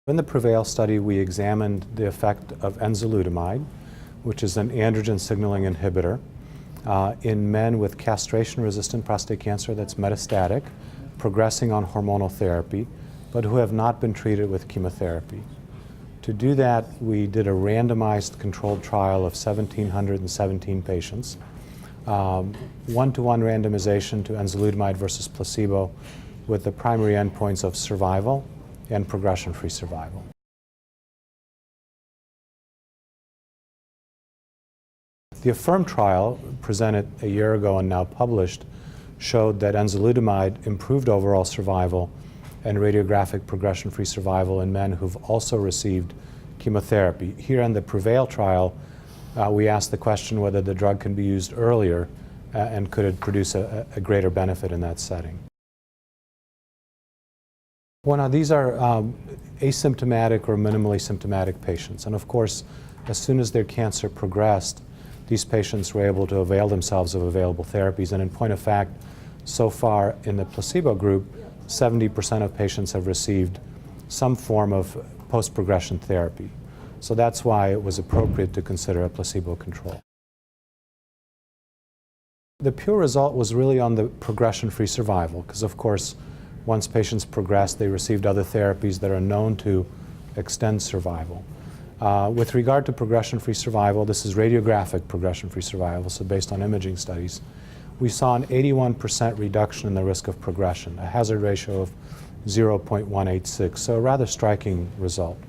In the PREVAIL study, we examined the effect of enzalutamide, which is an androgen signaling inhibitor, in men with castration-resistant prostate cancer that's metastatic, progressing on hormonal therapy, but who have not been treated with chemotherapy. To do that, we did a randomized controlled trial of 1,717 patients, one-to-one randomization to enzalutamide versus placebo, with the primary endpoints of survival and progression-free survival. The AFFIRM trial, presented a year ago and now published, showed that enzalutamide improved overall survival and radiographic progression-free survival in men who've also received chemotherapy. Here in the PREVAIL trial, we asked the question whether the drug can be used earlier and could it produce a greater benefit in that setting. Well, now these are asymptomatic or minimally symptomatic patients, and of course, as soon as their cancer progressed, these patients were able to avail themselves of available therapies, and in point of fact, so far in the placebo group, 70% of patients have received some form of post-progression therapy. So that's why it was appropriate to consider a placebo control. The pure result was really on the progression-free survival, because of course, once patients progressed, they received other therapies that are known to extend survival. With regard to progression-free survival, this is radiographic progression-free survival, so based on imaging studies, we saw an 81% reduction in the risk of progression, a hazard ratio of 0.186, so a rather striking result.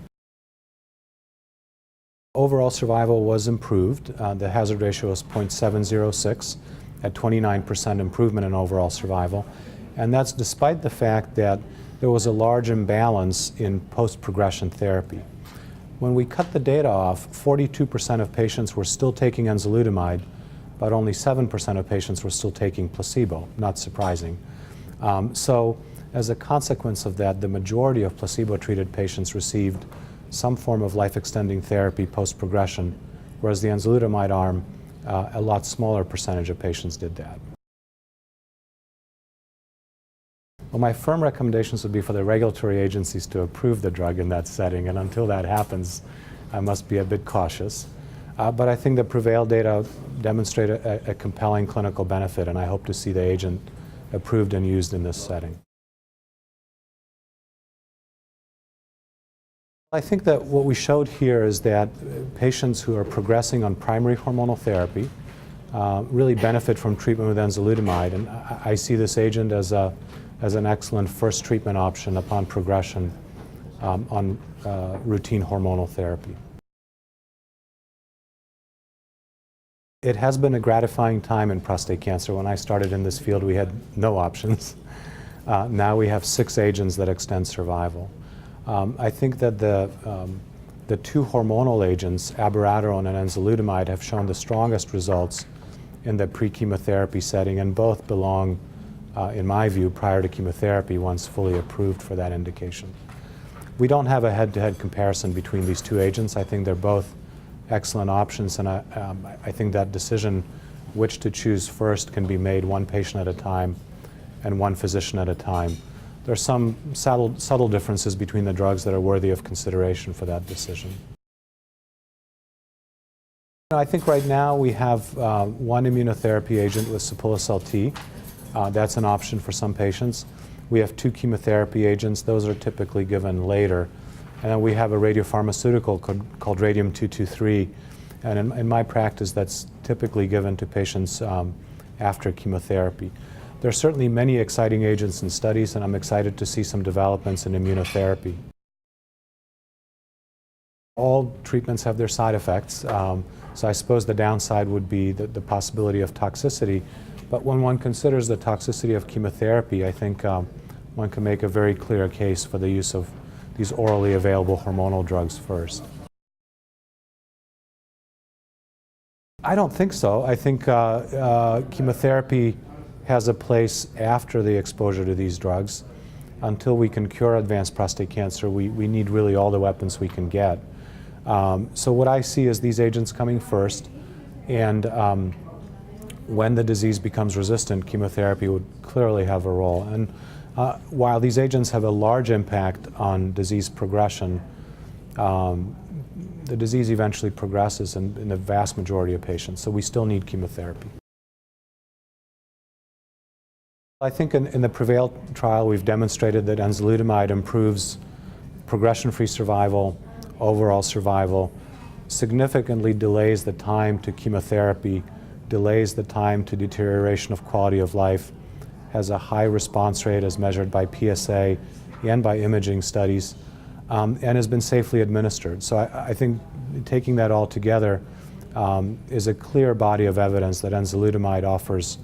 Overall survival was improved. The hazard ratio was 0.706, at 29% improvement in overall survival. And that's despite the fact that there was a large imbalance in post-progression therapy. When we cut the data off, 42% of patients were still taking enzalutamide, but only 7% of patients were still taking placebo, not surprising. So as a consequence of that, the majority of placebo-treated patients received some form of life-extending therapy post-progression, whereas the enzalutamide arm, a lot smaller percentage of patients did that. Well, my firm recommendations would be for the regulatory agencies to approve the drug in that setting, and until that happens, I must be a bit cautious. But I think the PREVAIL data demonstrate a compelling clinical benefit, and I hope to see the agent approved and used in this setting. I think that what we showed here is that patients who are progressing on primary hormonal therapy really benefit from treatment with enzalutamide, and I see this agent as an excellent first treatment option upon progression on routine hormonal therapy. It has been a gratifying time in prostate cancer. When I started in this field, we had no options. Now we have 6 agents that extend survival. I think that the 2 hormonal agents, abiraterone and enzalutamide, have shown the strongest results in the pre-chemotherapy setting, and both belong, in my view, prior to chemotherapy once fully approved for that indication. We don't have a head-to-head comparison between these 2 agents. I think they're both excellent options, and I think that decision which to choose first can be made one patient at a time and one physician at a time. There are some subtle differences between the drugs that are worthy of consideration for that decision. I think right now we have one immunotherapy agent with Sipuleucel T. That's an option for some patients. We have 2 chemotherapy agents. Those are typically given later. And then we have a radiopharmaceutical called Radium-223. And in my practice, that's typically given to patients after chemotherapy. There are certainly many exciting agents and studies, and I'm excited to see some developments in immunotherapy. All treatments have their side effects, so I suppose the downside would be the possibility of toxicity. But when one considers the toxicity of chemotherapy, I think one can make a very clear case for the use of these orally available hormonal drugs first. I don't think so. I think chemotherapy has a place after the exposure to these drugs. Until we can cure advanced prostate cancer, we need really all the weapons we can get. So what I see is these agents coming first, and when the disease becomes resistant, chemotherapy would clearly have a role. And While these agents have a large impact on disease progression, the disease eventually progresses in the vast majority of patients, so we still need chemotherapy. I think in the PREVAIL trial we've demonstrated that enzalutamide improves progression-free survival, overall survival, significantly delays the time to chemotherapy, delays the time to deterioration of quality of life, has a high response rate as measured by PSA and by imaging studies, and has been safely administered. So I think taking that all together is a clear body of evidence that enzalutamide offers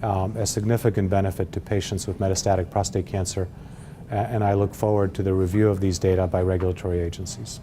a significant benefit to patients with metastatic prostate cancer, and I look forward to the review of these data by regulatory agencies.